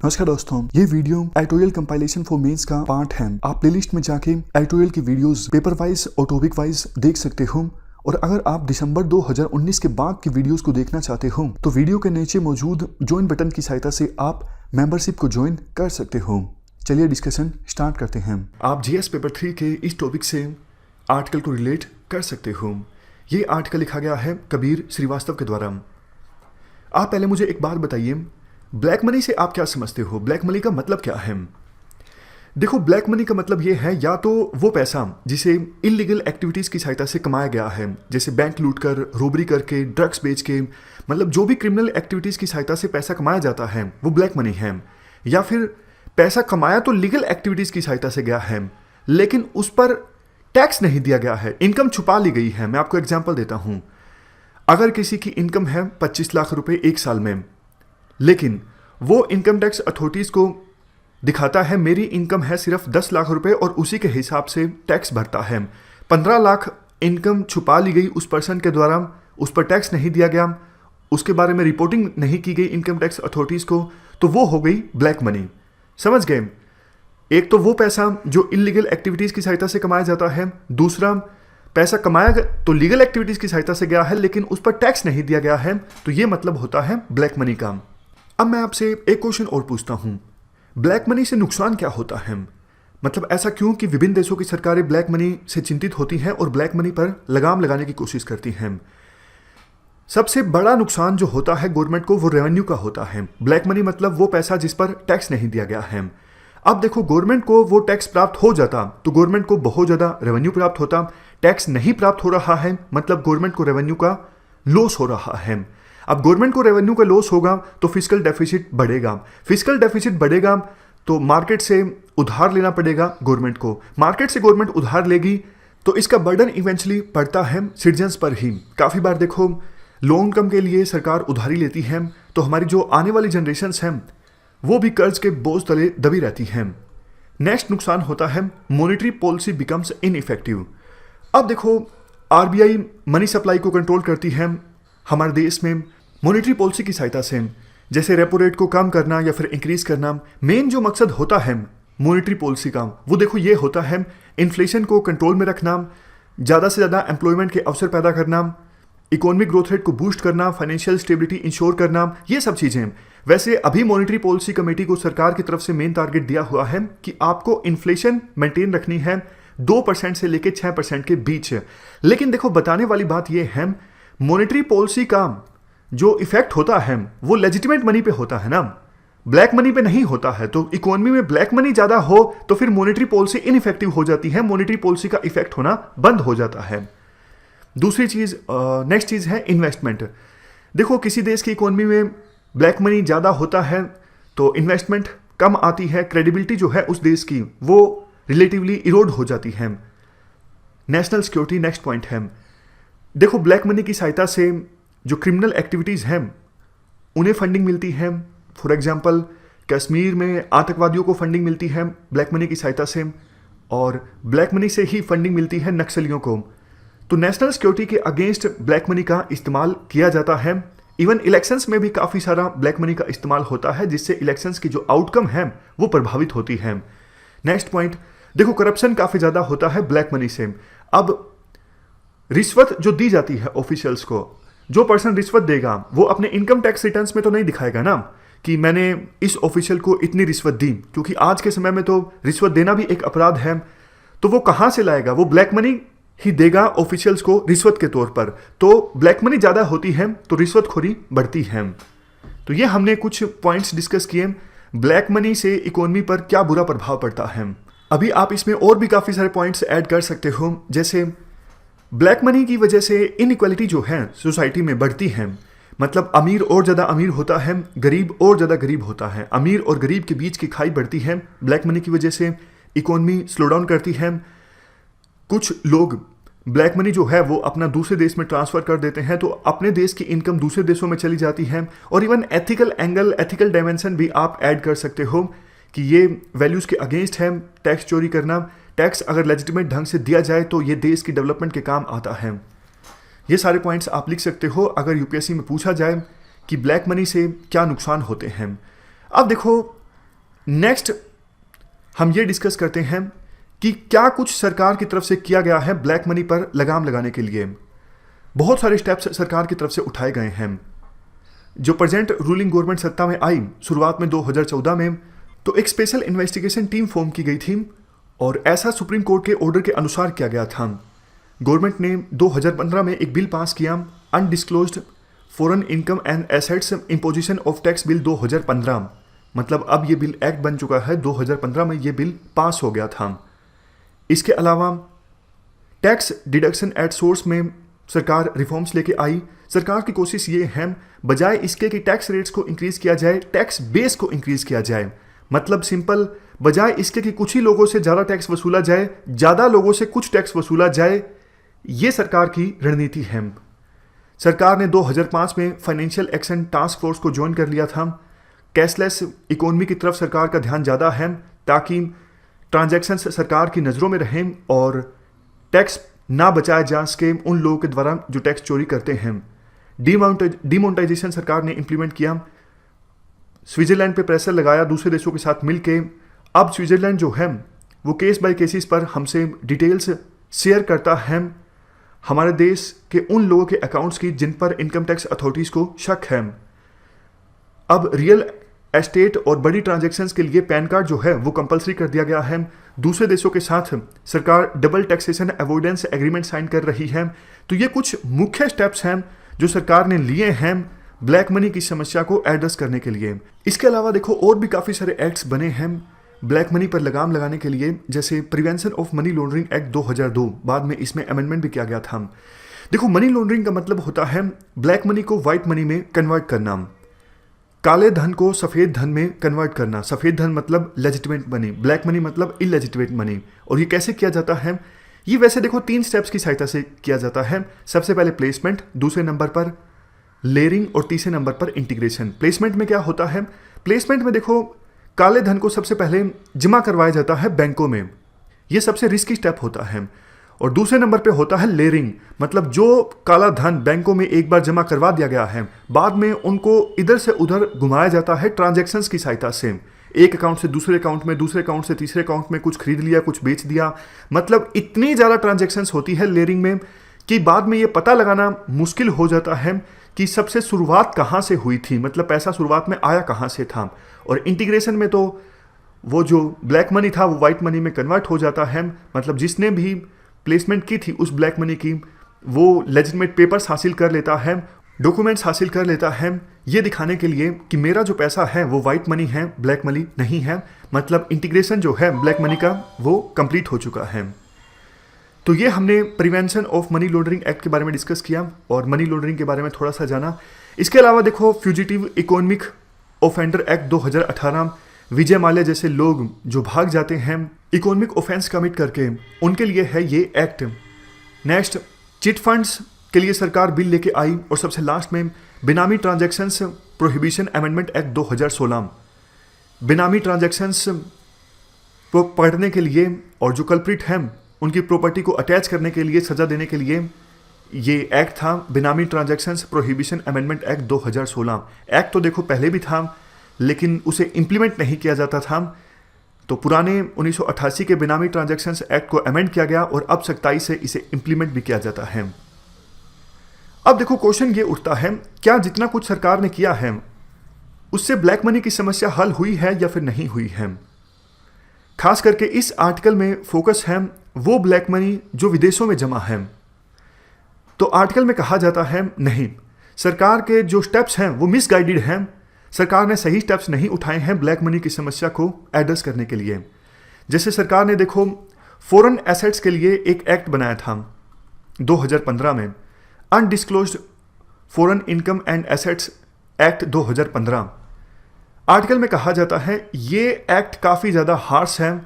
नमस्कार दोस्तों, ये video editorial compilation for mains का पार्ट है। आप प्लेलिस्ट में जाके एडिटोरियल की वीडियोस पेपर वाइज और टॉपिक वाइज देख सकते हो। और अगर आप दिसंबर 2019 के बाद की वीडियोस को देखना चाहते हो तो वीडियो के नीचे मौजूद ज्वाइन बटन की सहायता से आप मेंबरशिप को ज्वाइन कर सकते हो। चलिए डिस्कशन स्टार्ट करते हैं। आप जीएस पेपर 3 के इस टॉपिक से आर्टिकल को रिलेट कर सकते हो। ये आर्टिकल लिखा गया है कबीर श्रीवास्तव के द्वारा। आप पहले मुझे एक बात बताइए, ब्लैक मनी से आप क्या समझते हो? ब्लैक मनी का मतलब क्या है? देखो, ब्लैक मनी का मतलब ये है या तो वो पैसा जिसे इलीगल एक्टिविटीज़ की सहायता से कमाया गया है, जैसे बैंक लूट कर, रोबरी करके, ड्रग्स बेच के, मतलब जो भी क्रिमिनल एक्टिविटीज़ की सहायता से पैसा कमाया जाता है वो ब्लैक मनी है। या फिर पैसा कमाया तो लीगल एक्टिविटीज़ की सहायता से गया है लेकिन उस पर टैक्स नहीं दिया गया है, इनकम छुपा ली गई है। मैं आपको एग्जाम्पल देता हूँ। अगर किसी की इनकम है 25 लाख रुपए एक साल में, लेकिन वो इनकम टैक्स अथॉरिटीज़ को दिखाता है मेरी इनकम है सिर्फ 10 लाख रुपए और उसी के हिसाब से टैक्स भरता है, 15 लाख इनकम छुपा ली गई उस पर्सन के द्वारा, उस पर टैक्स नहीं दिया गया, उसके बारे में रिपोर्टिंग नहीं की गई इनकम टैक्स अथॉरिटीज़ को, तो वो हो गई ब्लैक मनी। समझ गए? एक तो वो पैसा जो इलीगल एक्टिविटीज़ की सहायता से कमाया जाता है, दूसरा पैसा कमाया तो लीगल एक्टिविटीज़ की सहायता से गया है लेकिन उस पर टैक्स नहीं दिया गया है, तो ये मतलब होता है ब्लैक मनी का। अब मैं आपसे एक क्वेश्चन और पूछता हूं, ब्लैक मनी से नुकसान क्या होता है? मतलब ऐसा क्यों कि विभिन्न देशों की सरकारें ब्लैक मनी से चिंतित होती हैं और ब्लैक मनी पर लगाम लगाने की कोशिश करती हैं? सबसे बड़ा नुकसान जो होता है गवर्नमेंट को वो रेवेन्यू का होता है। ब्लैक मनी मतलब वो पैसा जिस पर टैक्स नहीं दिया गया है। अब देखो, गवर्नमेंट को वो टैक्स प्राप्त हो जाता तो गवर्नमेंट को बहुत ज़्यादा रेवेन्यू प्राप्त होता। टैक्स नहीं प्राप्त हो रहा है मतलब गवर्नमेंट को रेवेन्यू का लॉस हो रहा है। अब गवर्नमेंट को रेवेन्यू का लॉस होगा तो फिस्कल डेफिसिट बढ़ेगा। फिस्कल डेफिसिट बढ़ेगा तो मार्केट से उधार लेना पड़ेगा गवर्नमेंट को। मार्केट से गवर्नमेंट उधार लेगी तो इसका बर्डन इवेंचुअली पड़ता है सिटीजन्स पर ही। काफ़ी बार देखो, लो इनकम के लिए सरकार उधारी लेती है तो हमारी जो आने वाली जनरेशन्स हैं वो भी कर्ज के बोझ तले दबी रहती हैं। नेक्स्ट नुकसान होता है मॉनेटरी पॉलिसी बिकम्स इनइफेक्टिव। अब देखो, आरबीआई मनी सप्लाई को कंट्रोल करती है हमारे देश में मॉनेटरी पॉलिसी की सहायता से, जैसे रेपो रेट को कम करना या फिर इंक्रीज करना। मेन जो मकसद होता है मॉनेटरी पॉलिसी का वो देखो ये होता है इन्फ्लेशन को कंट्रोल में रखना, ज़्यादा से ज़्यादा एम्प्लॉयमेंट के अवसर पैदा करना, इकोनॉमिक ग्रोथ रेट को बूस्ट करना, फाइनेंशियल स्टेबिलिटी इंश्योर करना, ये सब चीज़ें। वैसे अभी मॉनेटरी पॉलिसी कमेटी को सरकार की तरफ से मेन टारगेट दिया हुआ है कि आपको इन्फ्लेशन मेंटेन रखनी है 2% से लेकर 6% के बीच। लेकिन देखो, बताने वाली बात यह है मॉनेटरी पॉलिसी का जो इफेक्ट होता है वो लेजिटिमेट मनी पे होता है ना, ब्लैक मनी पे नहीं होता है। तो इकोनॉमी में ब्लैक मनी ज़्यादा हो तो फिर मॉनेटरी पॉलिसी इनइफेक्टिव हो जाती है, मॉनेटरी पॉलिसी का इफेक्ट होना बंद हो जाता है। दूसरी चीज़, नेक्स्ट चीज़ है इन्वेस्टमेंट। देखो, किसी देश की इकोनॉमी में ब्लैक मनी ज़्यादा होता है तो इन्वेस्टमेंट कम आती है, क्रेडिबिलिटी जो है उस देश की वो रिलेटिवली इरोड हो जाती है। नेशनल सिक्योरिटी नेक्स्ट पॉइंट है। देखो, ब्लैक मनी की सहायता से जो क्रिमिनल एक्टिविटीज़ हैं उन्हें फंडिंग मिलती है। फॉर एग्जांपल, कश्मीर में आतंकवादियों को फंडिंग मिलती है ब्लैक मनी की सहायता से, और ब्लैक मनी से ही फंडिंग मिलती है नक्सलियों को। तो नेशनल सिक्योरिटी के अगेंस्ट ब्लैक मनी का इस्तेमाल किया जाता है। इवन इलेक्शंस में भी काफ़ी सारा ब्लैक मनी का इस्तेमाल होता है जिससे इलेक्शंस की जो आउटकम है वो प्रभावित होती है। नेक्स्ट पॉइंट, देखो, करप्शन काफ़ी ज़्यादा होता है ब्लैक मनी से। अब रिश्वत जो दी जाती है ऑफिशियल्स को, जो पर्सन रिश्वत देगा वो अपने इनकम टैक्स रिटर्न्स में तो नहीं दिखाएगा ना कि मैंने इस ऑफिशियल को इतनी रिश्वत दी, क्योंकि आज के समय में तो रिश्वत देना भी एक अपराध है। तो वो कहाँ से लाएगा? वो ब्लैक मनी ही देगा ऑफिशियल्स को रिश्वत के तौर पर। तो ब्लैक मनी ज़्यादा होती है तो रिश्वतखोरी बढ़ती है। तो ये हमने कुछ पॉइंट्स डिस्कस किए ब्लैक मनी से इकोनॉमी पर क्या बुरा प्रभाव पड़ता है। अभी आप इसमें और भी काफ़ी सारे पॉइंट्स ऐड कर सकते हो, जैसे ब्लैक मनी की वजह से इनइक्वालिटी जो है सोसाइटी में बढ़ती है। मतलब अमीर और ज़्यादा अमीर होता है, गरीब और ज़्यादा गरीब होता है। अमीर और गरीब के बीच की खाई बढ़ती है ब्लैक मनी की वजह से। इकोनॉमी स्लो डाउन करती है। कुछ लोग ब्लैक मनी जो है वो अपना दूसरे देश में ट्रांसफ़र कर देते हैं तो अपने देश की इनकम दूसरे देशों में चली जाती है। और even ethical angle, ethical dimension भी आप ऐड कर सकते हो कि ये वैल्यूज़ के अगेंस्ट है टैक्स चोरी करना। टैक्स अगर लेजिटिमेट ढंग से दिया जाए तो ये देश की डेवलपमेंट के काम आता है। ये सारे पॉइंट्स आप लिख सकते हो अगर यूपीएससी में पूछा जाए कि ब्लैक मनी से क्या नुकसान होते हैं। अब देखो, नेक्स्ट हम ये डिस्कस करते हैं कि क्या कुछ सरकार की तरफ से किया गया है ब्लैक मनी पर लगाम लगाने के लिए। बहुत सारे स्टेप्स सरकार की तरफ से उठाए गए हैं। जो प्रेजेंट रूलिंग गवर्नमेंट सत्ता में आई शुरुआत में 2014 में, तो एक स्पेशल इन्वेस्टिगेशन टीम फॉर्म की गई थी और ऐसा सुप्रीम कोर्ट के ऑर्डर के अनुसार किया गया था। गवर्नमेंट ने 2015 में एक बिल पास किया, undisclosed foreign income and assets imposition of tax bill 2015। मतलब अब ये बिल एक्ट बन चुका है, 2015 में ये बिल पास हो गया था। इसके अलावा टैक्स डिडक्शन एट सोर्स में सरकार रिफॉर्म्स लेके आई। सरकार की कोशिश ये है, बजाय इसके कि टैक्स रेट्स को इंक्रीज किया जाए, टैक्स बेस को इंक्रीज किया जाए। मतलब सिंपल, बजाय इसके कि कुछ ही लोगों से ज़्यादा टैक्स वसूला जाए, ज़्यादा लोगों से कुछ टैक्स वसूला जाए, ये सरकार की रणनीति है। सरकार ने 2005 में फाइनेंशियल एक्शन टास्क फोर्स को ज्वाइन कर लिया था। कैशलेस इकोनॉमी की तरफ सरकार का ध्यान ज़्यादा है ताकि ट्रांजैक्शंस सरकार की नज़रों में रहें और टैक्स ना बचाया जा सके उन लोगों के द्वारा जो टैक्स चोरी करते हैं। डिमोनेटाइजेशन सरकार ने इंप्लीमेंट किया। स्विट्जरलैंड पे प्रेशर लगाया दूसरे देशों के साथ मिलके। अब स्विट्जरलैंड जो है वो केस बाय केसेस पर हमसे डिटेल्स शेयर करता है हमारे देश के उन लोगों के अकाउंट्स की जिन पर इनकम टैक्स अथॉरिटीज़ को शक है। अब रियल एस्टेट और बड़ी ट्रांजैक्शंस के लिए पैन कार्ड जो है वो कंपलसरी कर दिया गया है। दूसरे देशों के साथ सरकार double taxation avoidance agreement sign कर रही है। तो ये कुछ मुख्य स्टेप्स हैं जो सरकार ने लिए हैं ब्लैक मनी की समस्या को एड्रेस करने के लिए। इसके अलावा देखो और भी काफ़ी सारे एक्ट्स बने हैं ब्लैक मनी पर लगाम लगाने के लिए, जैसे prevention of money laundering act 2002। बाद में इसमें अमेंडमेंट भी किया गया था। देखो, मनी लॉन्ड्रिंग का मतलब होता है ब्लैक मनी को व्हाइट मनी में कन्वर्ट करना, काले धन को सफ़ेद धन में कन्वर्ट करना। सफ़ेद धन मतलब लेजिटिमेट मनी, ब्लैक मनी मतलब इलेजिटिमेट मनी। और ये कैसे किया जाता है? ये वैसे देखो 3 स्टेप्स की सहायता से किया जाता है। सबसे पहले प्लेसमेंट, दूसरे नंबर पर लेयरिंग और तीसरे नंबर पर इंटीग्रेशन। प्लेसमेंट में क्या होता है? प्लेसमेंट में देखो काले धन को सबसे पहले जमा करवाया जाता है बैंकों में, ये सबसे रिस्की स्टेप होता है। और दूसरे नंबर पे होता है लेयरिंग, मतलब जो काला धन बैंकों में एक बार जमा करवा दिया गया है, बाद में उनको इधर से उधर घुमाया जाता है ट्रांजैक्शंस की सहायता से। एक अकाउंट से दूसरे अकाउंट में, दूसरे अकाउंट से तीसरे अकाउंट में कुछ खरीद लिया, कुछ बेच दिया। मतलब इतनी ज़्यादा ट्रांजैक्शंस होती है लेयरिंग में कि बाद में ये पता लगाना मुश्किल हो जाता है कि सबसे शुरुआत कहाँ से हुई थी, मतलब पैसा शुरुआत में आया कहाँ से था। और इंटीग्रेशन में तो वो जो ब्लैक मनी था वो वाइट मनी में कन्वर्ट हो जाता है। मतलब जिसने भी प्लेसमेंट की थी उस ब्लैक मनी की, वो लेजिटिमेट पेपर्स हासिल कर लेता है, डॉक्यूमेंट्स हासिल कर लेता है, ये दिखाने के लिए कि मेरा जो पैसा है वो वाइट मनी है, ब्लैक मनी नहीं है। मतलब इंटीग्रेशन जो है ब्लैक मनी का वो कंप्लीट हो चुका है। तो ये हमने prevention of money laundering act के बारे में डिस्कस किया और मनी लॉन्ड्रिंग के बारे में थोड़ा सा जाना। इसके अलावा देखो fugitive economic offender act 2018, Vijay Mallya जैसे लोग जो भाग जाते हैं इकोनॉमिक ऑफेंस कमिट करके, उनके लिए है ये एक्ट। नेक्स्ट, चिट फंड्स के लिए सरकार बिल लेके आई। और सबसे लास्ट में बेनामी ट्रांजैक्शंस प्रोहिबिशन अमेंडमेंट एक्ट 2016। बेनामी ट्रांजैक्शंस को पकड़ने के लिए और जो कल्प्रिट हैं उनकी प्रॉपर्टी को अटैच करने के लिए, सजा देने के लिए ये एक्ट था, बेनामी transactions prohibition amendment act 2016। Act तो देखो पहले भी था लेकिन उसे इम्प्लीमेंट नहीं किया जाता था। तो पुराने 1988 के बेनामी ट्रांजैक्शंस एक्ट को अमेंड किया गया और अब 27 से इसे इम्प्लीमेंट भी किया जाता है। अब देखो क्वेश्चन ये उठता है, क्या जितना कुछ सरकार ने किया है उससे ब्लैक मनी की समस्या हल हुई है या फिर नहीं हुई है? खास करके इस आर्टिकल में फोकस है वो ब्लैक मनी जो विदेशों में जमा है। तो आर्टिकल में कहा जाता है नहीं, सरकार के जो स्टेप्स हैं वो मिसगाइडेड हैं। सरकार ने सही स्टेप्स नहीं उठाए हैं ब्लैक मनी की समस्या को एड्रेस करने के लिए। जैसे सरकार ने देखो फॉरेन एसेट्स के लिए एक एक्ट बनाया था 2015 में, undisclosed foreign income and assets act 2015। Article में कहा जाता है ये एक्ट काफ़ी ज़्यादा हार्श है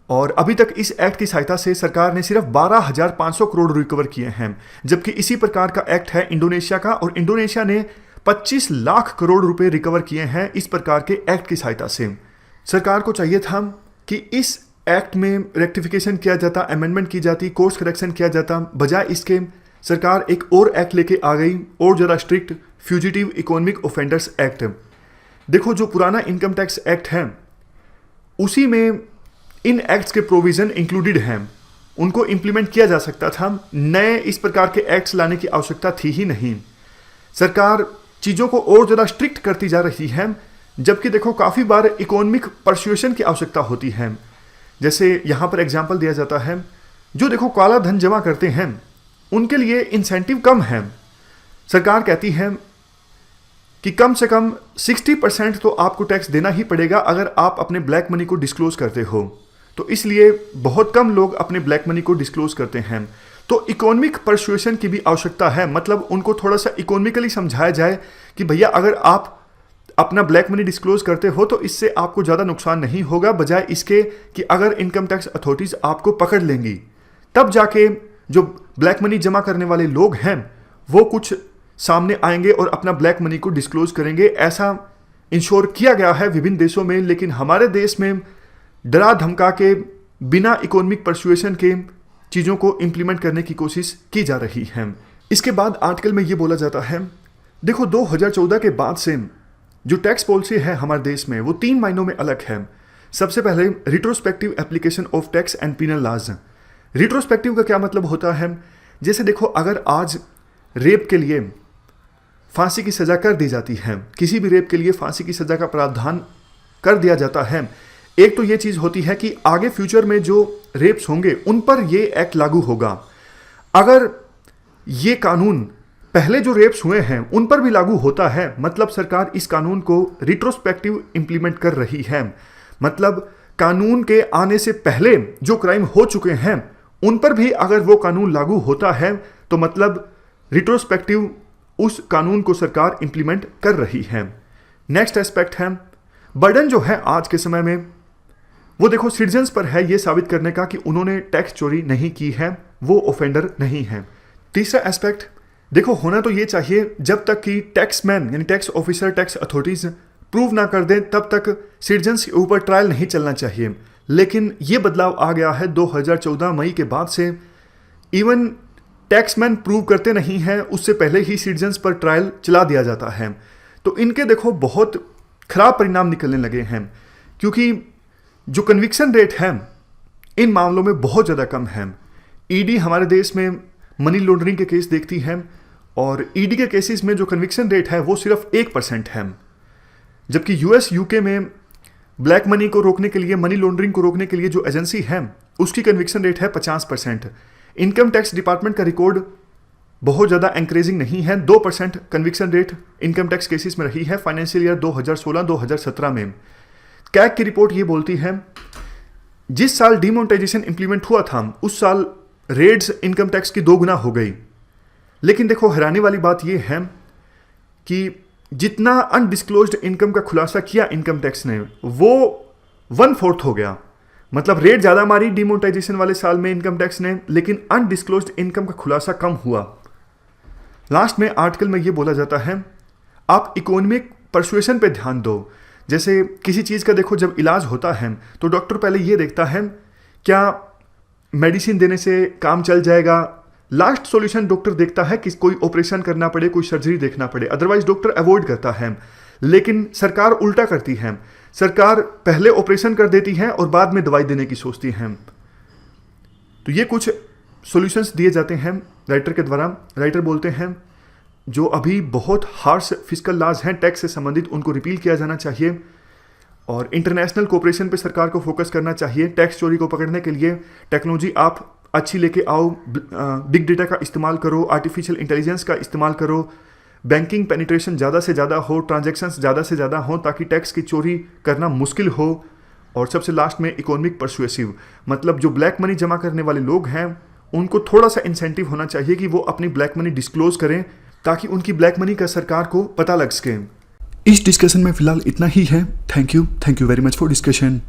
और अभी तक इस एक्ट की सहायता से सरकार ने सिर्फ 12,500 करोड़ रिकवर किए हैं, जबकि इसी प्रकार का एक्ट है इंडोनेशिया का और इंडोनेशिया ने 25 लाख करोड़ रुपए रिकवर किए हैं इस प्रकार के एक्ट की सहायता से। सरकार को चाहिए था कि इस एक्ट में रेक्टिफिकेशन किया जाता, अमेंडमेंट की जाती, कोर्स करेक्शन किया जाता। बजाय इसके सरकार एक और एक्ट लेके आ गई और ज़्यादा strict fugitive economic offenders act. देखो जो पुराना इनकम टैक्स एक्ट है उसी में इन एक्ट्स के प्रोविज़न इंक्लूडेड हैं, उनको इम्प्लीमेंट किया जा सकता था। नए इस प्रकार के एक्ट्स लाने की आवश्यकता थी ही नहीं। सरकार चीज़ों को और ज़्यादा स्ट्रिक्ट करती जा रही है, जबकि देखो काफ़ी बार इकोनॉमिक परसुएशन की आवश्यकता होती है। जैसे यहाँ पर एग्जाम्पल दिया जाता है, जो देखो काला धन जमा करते हैं उनके लिए इंसेंटिव कम है। सरकार कहती है कि कम से कम 60% तो आपको टैक्स देना ही पड़ेगा अगर आप अपने ब्लैक मनी को डिस्क्लोज करते हो। तो इसलिए बहुत कम लोग अपने ब्लैक मनी को डिस्क्लोज करते हैं। तो इकोनॉमिक परसुएशन की भी आवश्यकता है, मतलब उनको थोड़ा सा इकोनॉमिकली समझाया जाए कि भैया अगर आप अपना ब्लैक मनी डिस्क्लोज करते हो तो इससे आपको ज़्यादा नुकसान नहीं होगा, बजाय इसके कि अगर इनकम टैक्स अथॉरिटीज़ आपको पकड़ लेंगी तब जाके जो ब्लैक मनी जमा करने वाले लोग हैं वो कुछ सामने आएंगे और अपना ब्लैक मनी को डिस्क्लोज करेंगे। ऐसा इंश्योर किया गया है विभिन्न देशों में, लेकिन हमारे देश में डरा धमका के बिना इकोनॉमिक परसुएशन के चीज़ों को इम्प्लीमेंट करने की कोशिश की जा रही है। इसके बाद आर्टिकल में ये बोला जाता है, देखो 2014 के बाद से जो टैक्स पॉलिसी है हमारे देश में वो 3 मायनों में अलग है। सबसे पहले retrospective application of tax and penal laws. Retrospective का क्या मतलब होता है, जैसे देखो अगर आज रेप के लिए फांसी की सज़ा कर दी जाती है, किसी भी रेप के लिए फांसी की सज़ा का प्रावधान कर दिया जाता है, एक तो ये चीज़ होती है कि आगे फ्यूचर में जो रेप्स होंगे उन पर ये एक्ट लागू होगा। अगर ये कानून पहले जो रेप्स हुए हैं उन पर भी लागू होता है, मतलब सरकार इस कानून को रिट्रोस्पेक्टिव इंप्लीमेंट कर रही है। मतलब कानून के आने से पहले जो क्राइम हो चुके हैं उन पर भी अगर वो कानून लागू होता है तो मतलब रिट्रोस्पेक्टिव उस कानून को सरकार इंप्लीमेंट कर रही है। नेक्स्ट एस्पेक्ट है बर्डन जो है आज के समय में वो देखो सिटीजन्स पर है ये साबित करने का कि उन्होंने टैक्स चोरी नहीं की है, वो ऑफेंडर नहीं है। तीसरा एस्पेक्ट देखो होना तो ये चाहिए जब तक कि टैक्समैन यानी tax officer tax authorities prove ना कर दें तब तक सिटीजन्स के ऊपर ट्रायल नहीं चलना चाहिए। लेकिन ये बदलाव आ गया है 2014 मई के बाद से। इवन टैक्समैन प्रूव करते नहीं हैं उससे पहले ही सिटीजन्स पर ट्रायल चला दिया जाता है। तो इनके देखो बहुत खराब परिणाम निकलने लगे हैं, क्योंकि जो कन्विक्शन रेट है इन मामलों में बहुत ज़्यादा कम है। ईडी हमारे देश में मनी लॉन्ड्रिंग के केस देखती है और ईडी के केसेस में जो कन्विक्शन रेट है वो सिर्फ 1% है, जबकि यूएस यूके में ब्लैक मनी को रोकने के लिए, मनी लॉन्ड्रिंग को रोकने के लिए जो एजेंसी है उसकी कन्विक्शन रेट है 50%। इनकम टैक्स डिपार्टमेंट का रिकॉर्ड बहुत ज़्यादा एंकरेजिंग नहीं है। 2% conviction rate income tax cases में रही है फाइनेंशियल ईयर 2016-2017 में। कैग की रिपोर्ट ये बोलती है जिस साल डिमोनेटाइजेशन इंप्लीमेंट हुआ था उस साल रेड्स इनकम टैक्स की 2 गुना हो गई। लेकिन देखो हैरानी वाली बात ये है कि जितना अनडिस्क्लोज्ड इनकम का खुलासा किया इनकम टैक्स ने वो 1/4 हो गया। मतलब रेट ज़्यादा मारी डिमोनेटाइजेशन वाले साल में इनकम टैक्स ने, लेकिन अनडिस्क्लोज्ड इनकम का खुलासा कम हुआ। लास्ट में आर्टिकल में ये बोला जाता है आप इकोनॉमिक परसुएशन पे ध्यान दो। जैसे किसी चीज़ का देखो जब इलाज होता है तो डॉक्टर पहले ये देखता है क्या मेडिसिन देने से काम चल जाएगा। लास्ट सॉल्यूशन डॉक्टर देखता है कि कोई ऑपरेशन करना पड़े, कोई सर्जरी देखना पड़े, अदरवाइज डॉक्टर अवॉइड करता है। लेकिन सरकार उल्टा करती है, सरकार पहले ऑपरेशन कर देती है और बाद में दवाई देने की सोचती है। तो ये कुछ सॉल्यूशंस दिए जाते हैं राइटर के द्वारा। राइटर बोलते हैं जो अभी बहुत हार्श फिस्कल लॉज हैं टैक्स से संबंधित उनको रिपील किया जाना चाहिए और इंटरनेशनल कोऑपरेशन पे सरकार को फोकस करना चाहिए। टैक्स चोरी को पकड़ने के लिए टेक्नोलॉजी आप अच्छी लेके आओ, बिग डेटा का इस्तेमाल करो, आर्टिफिशियल इंटेलिजेंस का इस्तेमाल करो, बैंकिंग पेनिट्रेशन ज़्यादा से ज़्यादा हो, ट्रांजैक्शंस ज़्यादा से ज़्यादा हो ताकि टैक्स की चोरी करना मुश्किल हो। और सबसे लास्ट में इकोनॉमिक परसुएसिव, मतलब जो ब्लैक मनी जमा करने वाले लोग हैं उनको थोड़ा सा इंसेंटिव होना चाहिए कि वो अपनी ब्लैक मनी डिस्क्लोज करें ताकि उनकी ब्लैक मनी का सरकार को पता लग सके। इस डिस्कशन में फिलहाल इतना ही है। Thank you very much for discussion.